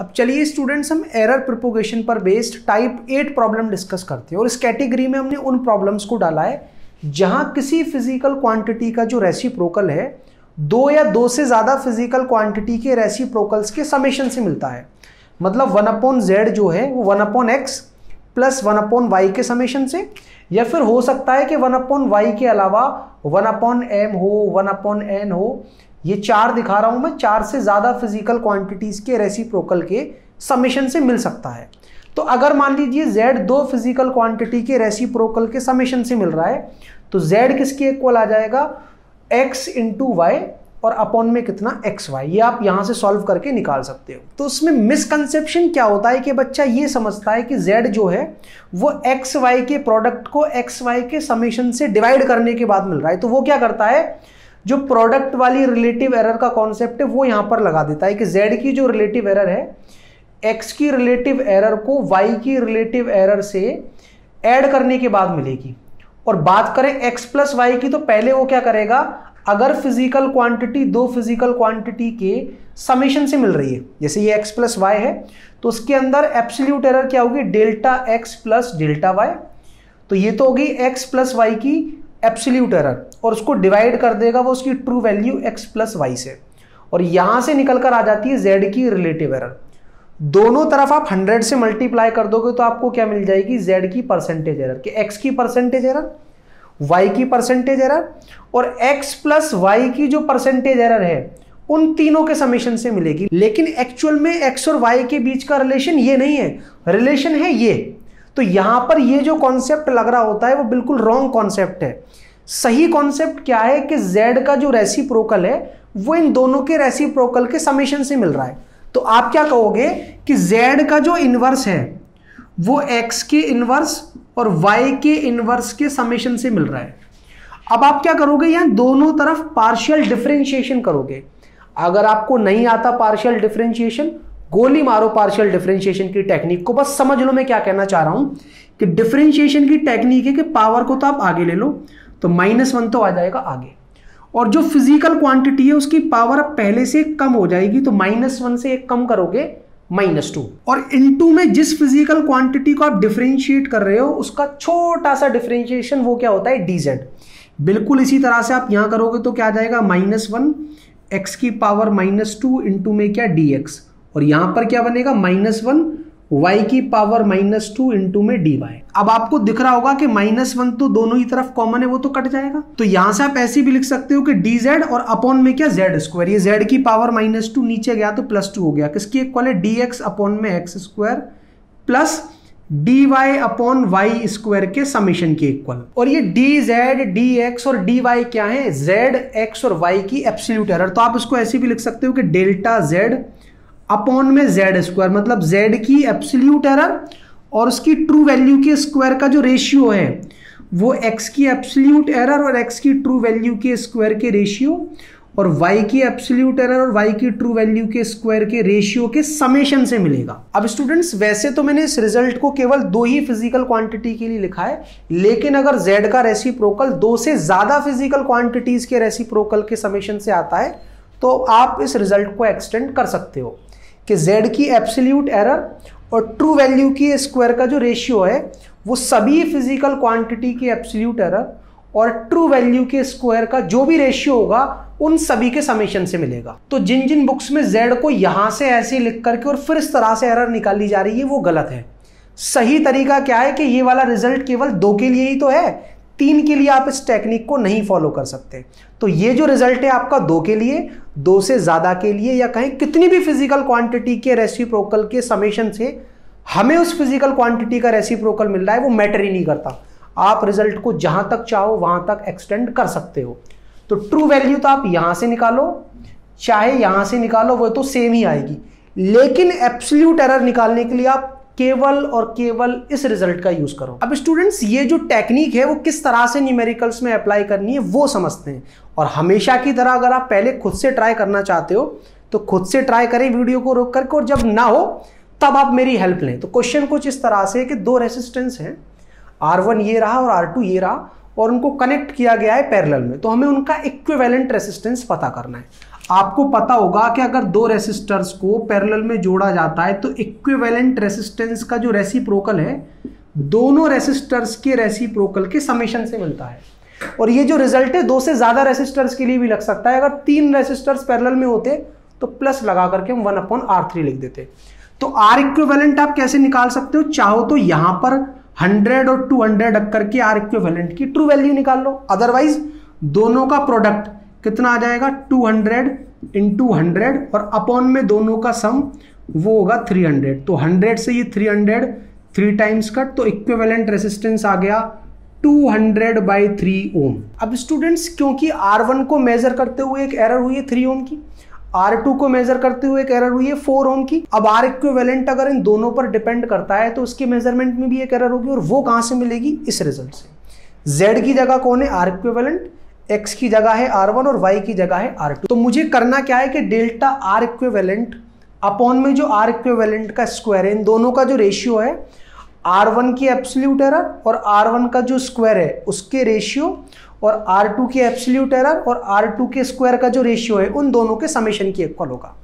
अब चलिए स्टूडेंट्स, हम एरर प्रोपोगेशन पर बेस्ड टाइप 8 प्रॉब्लम डिस्कस करते हैं और इस कैटेगरी में हमने उन प्रॉब्लम्स को डाला है जहां किसी फिजिकल क्वांटिटी का जो रेसिप्रोकल है दो या दो से ज्यादा फिजिकल क्वांटिटी के रेसिप्रोकल्स के समेशन से मिलता है। मतलब 1/z जो है वो 1/x प्लस 1/y के समेशन से, या फिर हो सकता है कि 1/y के अलावा 1/m हो, 1/n हो। ये चार दिखा रहा हूं मैं, चार से ज्यादा फिजिकल क्वांटिटीज के रेसिप्रोकल के समेशन से मिल सकता है। तो अगर मान लीजिए z दो फिजिकल क्वांटिटी के रेसिप्रोकल के समेशन से मिल रहा है तो z किसके इक्वल आ जाएगा, x इंटू वाई और अपॉन में कितना xy। ये आप यहां से सॉल्व करके निकाल सकते हो। तो उसमें मिसकंसेप्शन क्या होता है कि बच्चा ये समझता है कि z जो है वो xy के प्रोडक्ट को xy के समेशन से डिवाइड करने के बाद मिल रहा है। तो वो क्या करता है, जो प्रोडक्ट वाली रिलेटिव एरर का कॉन्सेप्ट है वो यहां पर लगा देता है कि z की जो रिलेटिव एरर है x की रिलेटिव एरर को y की रिलेटिव एरर से ऐड करने के बाद मिलेगी। और बात करें x प्लस वाई की, तो पहले वो क्या करेगा, अगर फिजिकल क्वांटिटी दो फिजिकल क्वांटिटी के समेशन से मिल रही है, जैसे ये x प्लस वाई है, तो उसके अंदर एब्सोल्यूट एरर क्या होगी, delta x plus delta Y. तो ये तो होगी x प्लस वाई की एब्सोल्यूट एरर, और उसको डिवाइड कर देगा वो उसकी true value x plus Y से, और यहां से निकलकर आ जाती है z की रिलेटिव एरर। दोनों तरफ आप 100 से मल्टीप्लाई कर दोगे तो आपको क्या मिल जाएगी, z की परसेंटेज एरर, कि x की परसेंटेज एरर, y की परसेंटेज एरर और x प्लस वाई की जो परसेंटेज एरर है उन तीनों के समेशन से मिलेगी। लेकिन एक्चुअल में x और y के बीच का रिलेशन ये नहीं है, रिलेशन है ये। तो यहां पर ये जो कॉन्सेप्ट लग रहा होता है वो बिल्कुल रॉन्ग कॉन्सेप्ट है। सही कॉन्सेप्ट क्या है कि z का जो रेसिप्रोकल है वो इन दोनों के रेसिप्रोकल के समेशन से मिल रहा है। तो आप क्या कहोगे कि z का जो इनवर्स है वो x के इनवर्स और y के इनवर्स के समेशन से मिल रहा है। अब आप क्या करोगे, यहां दोनों तरफ पार्शियल डिफरेंशिएशन करोगे। अगर आपको नहीं आता पार्शियल डिफरेंशिएशन, गोली मारो पार्शियल डिफरेंशिएशन की टेक्निक को, बस समझ लो मैं क्या कहना चाह रहा हूं कि डिफरेंशिएशन की टेक्निक है कि पावर को तो आप आगे ले लो, तो -1 तो आ जाएगा आगे, और जो फिजिकल क्वांटिटी है उसकी पावर अब पहले से कम हो जाएगी, तो -1 से एक कम करोगे -2, और इनटू में जिस फिजिकल क्वांटिटी को आप डिफरेंशिएट कर रहे हो उसका छोटा सा डिफरेंशिएशन वो क्या होता है, dz। बिल्कुल इसी तरह से आप यहां करोगे तो क्या आ जाएगा, -1 x की पावर -2 इंटू में क्या dx, और यहां पर क्या बनेगा, -1 y की पावर -2 इंटू में dy। अब आपको दिख रहा होगा कि -1 तो दोनों ही तरफ कॉमन है, वो तो कट जाएगा। तो यहां से आप ऐसे भी लिख सकते हो कि dz और अपॉन में क्या z स्क्वायर, ये z की पावर -2 नीचे गया तो +2 हो गया, किसकी इक्वल है, dx अपॉन में x square plus dy upon y square के समेशन के इक्वल। और ये dz dx और dy क्या है, z x और y की एब्सोल्यूट एरर। तो आप इसको ऐसे भी लिख सकते हो कि डेल्टा z अपॉन में z स्क्वायर, मतलब z की एब्सोल्यूट एरर और उसकी ट्रू वैल्यू के स्क्वायर का जो रेशियो है वो x की एब्सोल्यूट एरर और x की ट्रू वैल्यू के स्क्वायर के रेशियो और y की एब्सोल्यूट एरर और y की ट्रू वैल्यू के स्क्वायर के रेशियो के समेशन से मिलेगा। अब स्टूडेंट्स, वैसे तो मैंने इस रिजल्ट को केवल दो ही फिजिकल क्वांटिटी के लिए लिखा है, लेकिन अगर z का रेसिप्रोकल दो से ज्यादा फिजिकल क्वांटिटीज के रेसिप्रोकल के समेशन से आता है तो आप इस रिजल्ट को एक्सटेंड कर सकते हो कि z की एब्सोल्यूट एरर और ट्रू वैल्यू की स्क्वायर का जो रेशियो है वो सभी फिजिकल क्वांटिटी की एब्सोल्यूट एरर और ट्रू वैल्यू के स्क्वायर का जो भी रेशियो होगा उन सभी के समेशन से मिलेगा। तो जिन जिन बुक्स में z को यहां से ऐसे लिख करके और फिर इस तरह से एरर निकाली जा रही है वो गलत है। सही तरीका क्या है कि ये वाला रिजल्ट केवल 2 के लिए ही तो है, 3 के लिए आप इस टेक्निक को नहीं फॉलो कर सकते। तो ये जो रिजल्ट है आपका 2 के लिए, 2 से ज्यादा के लिए, या कहें कितनी भी फिजिकल क्वांटिटी के रेसिप्रोकल के समेशन से हमें उस फिजिकल क्वांटिटी का रेसिप्रोकल मिल रहा है, वो मैटर ही नहीं करता। आप रिजल्ट को जहां तक चाहो वहां तक एक्सटेंड कर सकते हो। तो ट्रू वैल्यू तो आप यहां से निकालो चाहे यहां से निकालो, वो तो सेम ही आएगी, लेकिन एब्सोल्यूट एरर निकालने के लिए आप केवल और केवल इस रिजल्ट का यूज करो। अब स्टूडेंट्स, ये जो टेक्निक है वो किस तरह से न्यूमेरिकल्स में अप्लाई करनी है वो समझते हैं। और हमेशा की तरह अगर आप पहले खुद से ट्राई करना चाहते हो तो खुद से ट्राई करें वीडियो को रोक करके, और जब ना हो तब आप मेरी हेल्प लें। तो क्वेश्चन कुछ इस तरह से कि दो रेसिस्टेंस हैं, R1 ये रहा और R2 ये रहा, और उनको कनेक्ट किया गया है पैरेलल में, तो हमें उनका इक्विवेलेंट रेसिस्टेंस पता करना है। आपको पता होगा कि अगर दो रेसिस्टर्स को पैरेलल में जोड़ा जाता है तो इक्विवेलेंट रेसिस्टेंस का जो रेसिप्रोकल है दोनों रेसिस्टर्स के रेसिप्रोकल के समेशन से मिलता है। और ये जो रिजल्ट है 2 से ज्यादा रेसिस्टर्स के लिए भी लग सकता है। अगर 3 रेसिस्टर्स पैरेलल में होते तो प्लस लगा करके हम 1/R3 लिख देते। तो R इक्विवेलेंट आप कैसे निकाल सकते हो, चाहो तो यहां पर 100 और 200 रख करके R इक्विवेलेंट की ट्रू वैल्यू निकाल लो, अदरवाइज दोनों का प्रोडक्ट कितना आ जाएगा 200 × 100 और अपॉन में दोनों का सम वो होगा 300। तो 100 से ये 300 3 टाइम्स कट, तो इक्विवेलेंट रेसिस्टेंस आ गया 200/3 ओम। अब स्टूडेंट्स क्योंकि R1 को मेजर करते हुए एक एरर हुई है 3 ओम की, R2 को मेजर करते हुए एक एरर हुई है 4 ओम की। अब R इक्विवेलेंट अगर इन दोनों पर डिपेंड करता है तो उसके मेजरमेंट में भी एक एरर होगी, और वो कहां से मिलेगी, इस रिजल्ट से। Z की जगह कौन है, R इक्विवेलेंट, X की जगह है R1 और Y की जगह है R2। तो मुझे करना क्या है कि डेल्टा R इक्विवेलेंट अपॉन में जो R इक्विवेलेंट का स्क्वायर है, इन दोनों का जो रेशियो है R1 की एब्सोल्यूट एरर और R1 का जो स्क्वायर है उसके रेशियो, और R2 की एब्सोल्यूट एरर और R2 के स्क्वायर का जो रेशियो है उन दोनों के समेशन की इक्वल होगा।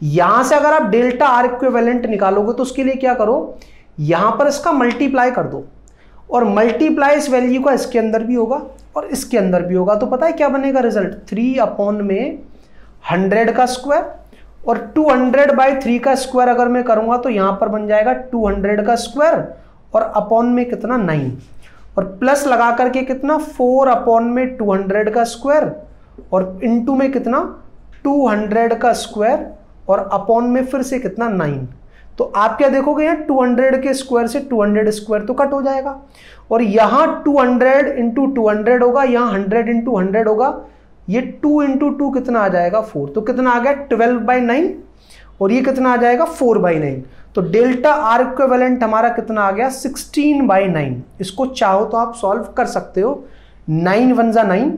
यहां से अगर आप डेल्टा R इक्विवेलेंट निकालोगे तो उसके लिए क्या करो, यहां पर इसका मल्टीप्लाई कर दो, और मल्टीप्लाई इस वैल्यू का इसके अंदर भी होगा और इसके अंदर भी होगा। तो पता है क्या बनेगा रिजल्ट, 3/100 का स्क्वायर, और 200/3 का स्क्वायर अगर मैं करूंगा तो यहां पर बन जाएगा 200 का स्क्वायर और अपॉन में कितना 9, और प्लस लगा करके कितना 4/200 का स्क्वायर और इनटू में कितना 200 का स्क्वायर और अपॉन में फिर से कितना 9। तो आप क्या देखोगे यहाँ 200 के स्क्वायर से 200 स्क्वायर तो कट हो जाएगा, और यहां 200 × 200 होगा, यहां 100 × 100 होगा, ये 2 × 2 कितना आ जाएगा 4, तो कितना आ गया 12/9, और ये कितना आ जाएगा 4/9। तो डेल्टा R इक्विवेलेंट हमारा कितना आ गया 16/9। इसको चाहो तो आप सॉल्व कर सकते हो, 9 × 1 = 9,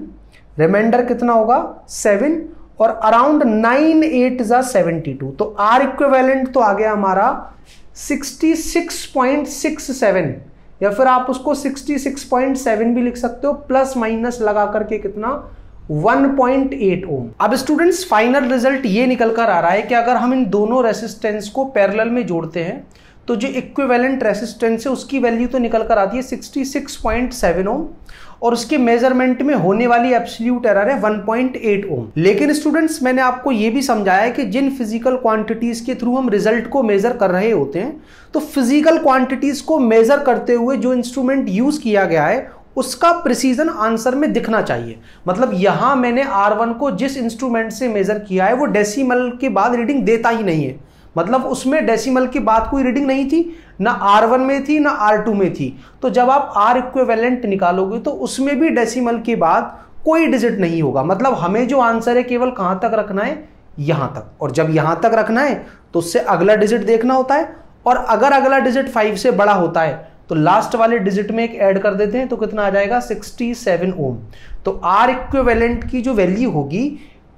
रिमाइंडर कितना होगा 7, और अराउंड 9 × 8 = 72। तो R इक्विवेलेंट तो आ गया हमारा 66.67, या फिर आप उसको 66.7 भी लिख सकते हो, प्लस माइनस लगा करके कितना 1.8 ओम। अब स्टूडेंट्स फाइनल रिजल्ट ये निकल कर आ रहा है कि अगर हम इन दोनों रेसिस्टेंस को पैरेलल में जोड़ते हैं तो जो इक्विवेलेंट रेसिस्टेंस है उसकी वैल्यू तो निकल कर आती है 66.7 ओम, और उसके मेजरमेंट में होने वाली एब्सोल्यूट एरर है 1.8 ओम। लेकिन स्टूडेंट्स मैंने आपको ये भी समझाया कि जिन फिजिकल क्वांटिटीज के थ्रू हम रिजल्ट को मेजर कर रहे होते हैं, तो फिजिकल क्वांटिटीज को मेजर करते हुए जो इंस्ट्रूमेंट यूज किया गया है उसका प्रिसीजन आंसर में दिखना चाहिए। मतलब यहां मैंने R1 को जिस इंस्ट्रूमेंट से मेजर किया है वो डेसिमल के बाद रीडिंग देता ही नहीं है, मतलब उसमें डेसिमल के बाद कोई रीडिंग नहीं थी, ना R1 में थी ना R2 में थी। तो जब आप R इक्विवेलेंट निकालोगे तो उसमें भी डेसिमल के बाद कोई डिजिट नहीं होगा। मतलब हमें जो आंसर है केवल कहां तक रखना है, यहां तक, और जब यहां तक रखना है तो उससे अगला डिजिट देखना होता है, और अगर अगला डिजिट 5 से बड़ा होता है तो लास्ट वाले डिजिट में एक ऐड कर देते हैं, तो कितना आ जाएगा 67 ओम। तो R इक्विवेलेंट की जो वैल्यू होगी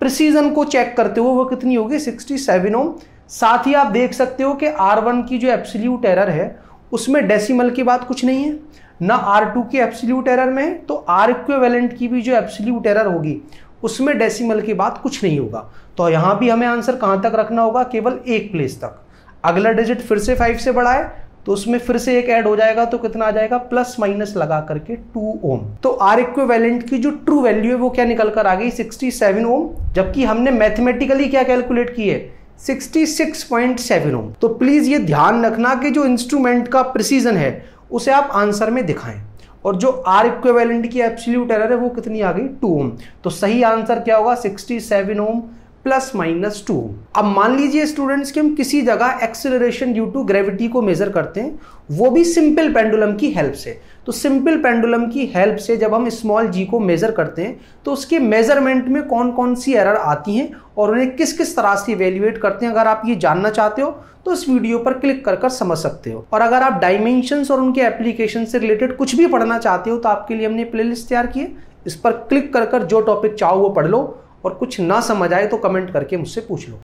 प्रिसीजन को चेक करते हुए वो कितनी होगी 67 ओम। साथ ही आप देख सकते हो कि R1 की जो एब्सोल्यूट एरर है उसमें डेसिमल के बाद कुछ नहीं है, ना R2 की एब्सोल्यूट एरर में है, तो R इक्विवेलेंट की भी जो एब्सोल्यूट एरर होगी उसमें डेसिमल के बाद कुछ नहीं होगा। तो यहां भी हमें आंसर कहां तक रखना होगा, केवल एक प्लेस तक। अगला डिजिट फिर से 5 से बड़ा है तो उसमें फिर से एक ऐड हो जाएगा, तो कितना आ जाएगा प्लस माइनस लगा करके 2 ओम। तो R इक्विवेलेंट की जो ट्रू वैल्यू है वो क्या निकल कर आ गई 67 ओम, जबकि हमने मैथमेटिकली क्या कैलकुलेट की है 66.7 ओम। तो प्लीज ये ध्यान रखना कि जो इंस्ट्रूमेंट का प्रिसीजन है उसे आप आंसर में दिखाएं, और जो R इक्विवेलेंट की एब्सोल्यूट एरर है वो कितनी आ गई 2 ओम। तो सही आंसर क्या होगा 67 ओम +-2। अब मान लीजिए स्टूडेंट्स कि हम किसी जगह एक्सेलरेशन ड्यू टू ग्रेविटी को मेजर करते हैं, वो भी सिंपल पेंडुलम की हेल्प से। तो सिंपल पेंडुलम की हेल्प से जब हम स्मॉल जी को मेजर करते हैं तो उसके मेजरमेंट में कौन कौन सी एरर आती हैं और उन्हें किस किस तरह से इवेल्युएट करते हैं, अगर आप ये जानना चाहते हो तो इस वीडियो पर क्लिक कर समझ सकते हो। और अगर आप डायमेंशंस और उनके एप्लीकेशन से रिलेटेड कुछ भी पढ़ना चाहते हो तो आपके लिए हमने प्लेलिस्ट तैयार की है, इस पर क्लिक कर जो टॉपिक चाहो वो पढ़ लो, और कुछ ना समझ आए तो कमेंट करके मुझसे पूछ लो।